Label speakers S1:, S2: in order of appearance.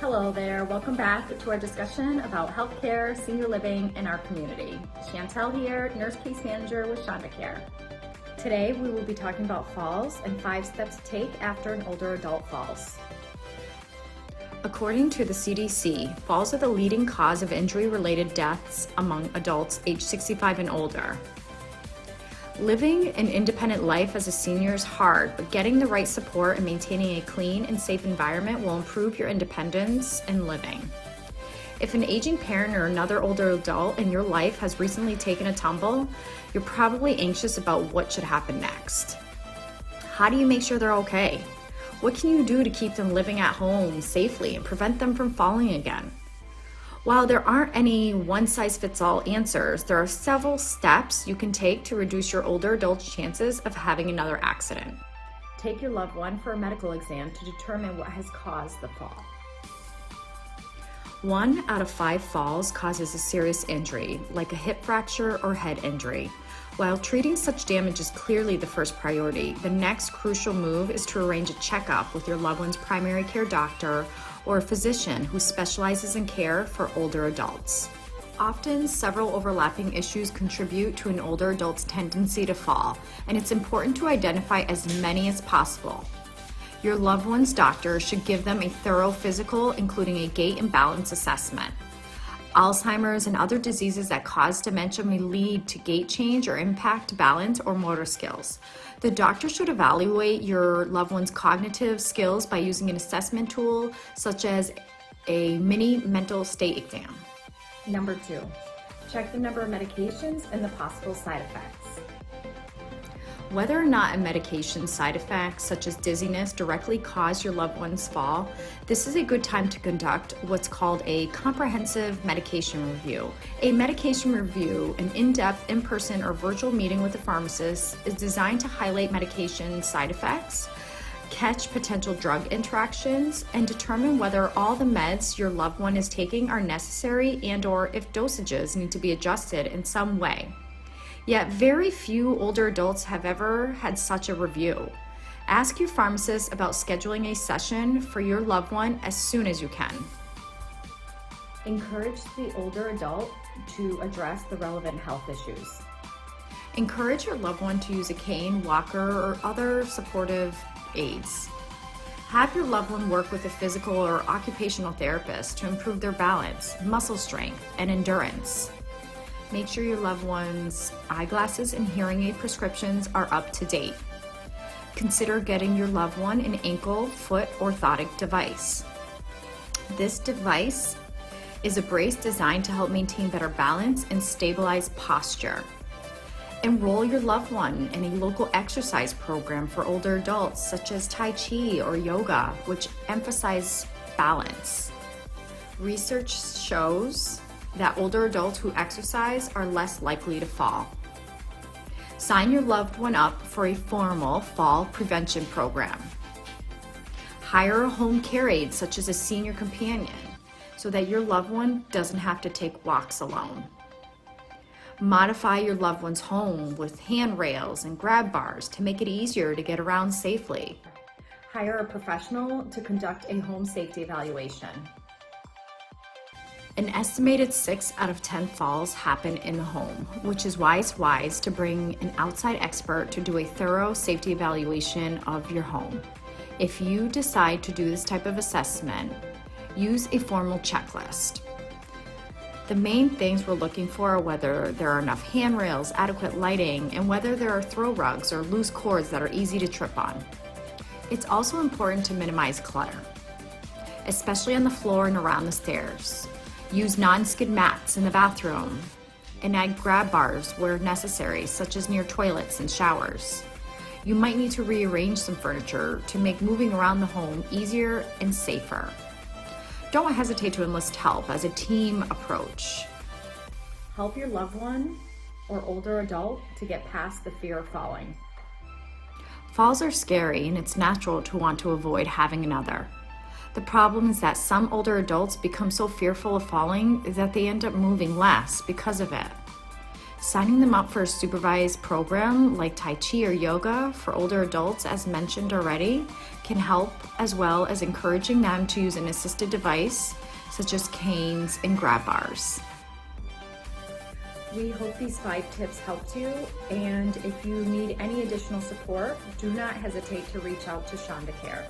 S1: Hello there, welcome back to our discussion about healthcare, senior living, in our community. Chantel here, Nurse Case Manager with Shonda Care. Today we will be talking about falls and 5 steps to take after an older adult falls. According to the CDC, falls are the leading cause of injury-related deaths among adults aged 65 and older. Living an independent life as a senior is hard, but getting the right support and maintaining a clean and safe environment will improve your independence in living. If an aging parent or another older adult in your life has recently taken a tumble, you're probably anxious about what should happen next. How do you make sure they're okay? What can you do to keep them living at home safely and prevent them from falling again? While there aren't any one-size-fits-all answers, there are several steps you can take to reduce your older adult's chances of having another accident. Take your loved one for a medical exam to determine what has caused the fall. 1 out of 5 falls causes a serious injury, like a hip fracture or head injury. While treating such damage is clearly the first priority, the next crucial move is to arrange a checkup with your loved one's primary care doctor or a physician who specializes in care for older adults. Often, several overlapping issues contribute to an older adult's tendency to fall, and it's important to identify as many as possible. Your loved one's doctor should give them a thorough physical, including a gait and balance assessment. Alzheimer's and other diseases that cause dementia may lead to gait change or impact balance or motor skills. The doctor should evaluate your loved one's cognitive skills by using an assessment tool such as a mini mental state exam. Number 2, check the number of medications and the possible side effects. Whether or not a medication side effect, such as dizziness, directly cause your loved one's fall, this is a good time to conduct what's called a comprehensive medication review. A medication review, an in-depth, in-person, or virtual meeting with a pharmacist, is designed to highlight medication side effects, catch potential drug interactions, and determine whether all the meds your loved one is taking are necessary and/or if dosages need to be adjusted in some way. Yet very few older adults have ever had such a review. Ask your pharmacist about scheduling a session for your loved one as soon as you can. Encourage the older adult to address the relevant health issues. Encourage your loved one to use a cane, walker, or other supportive aids. Have your loved one work with a physical or occupational therapist to improve their balance, muscle strength, and endurance. Make sure your loved one's eyeglasses and hearing aid prescriptions are up to date. Consider getting your loved one an ankle, foot, orthotic device. This device is a brace designed to help maintain better balance and stabilize posture. Enroll your loved one in a local exercise program for older adults, such as Tai Chi or yoga, which emphasize balance. Research shows that older adults who exercise are less likely to fall. Sign your loved one up for a formal fall prevention program. Hire a home care aide, such as a senior companion, so that your loved one doesn't have to take walks alone. Modify your loved one's home with handrails and grab bars to make it easier to get around safely. Hire a professional to conduct a home safety evaluation. An estimated 6 out of 10 falls happen in the home, which is why it's wise to bring an outside expert to do a thorough safety evaluation of your home. If you decide to do this type of assessment, use a formal checklist. The main things we're looking for are whether there are enough handrails, adequate lighting, and whether there are throw rugs or loose cords that are easy to trip on. It's also important to minimize clutter, especially on the floor and around the stairs. Use non-skid mats in the bathroom and add grab bars where necessary, such as near toilets and showers. You might need to rearrange some furniture to make moving around the home easier and safer. Don't hesitate to enlist help as a team approach. Help your loved one or older adult to get past the fear of falling. Falls are scary, and it's natural to want to avoid having another. The problem is that some older adults become so fearful of falling that they end up moving less because of it. Signing them up for a supervised program like Tai Chi or yoga for older adults, as mentioned already, can help, as well as encouraging them to use an assisted device such as canes and grab bars. We hope these 5 tips helped you, and if you need any additional support, do not hesitate to reach out to Shonda Care.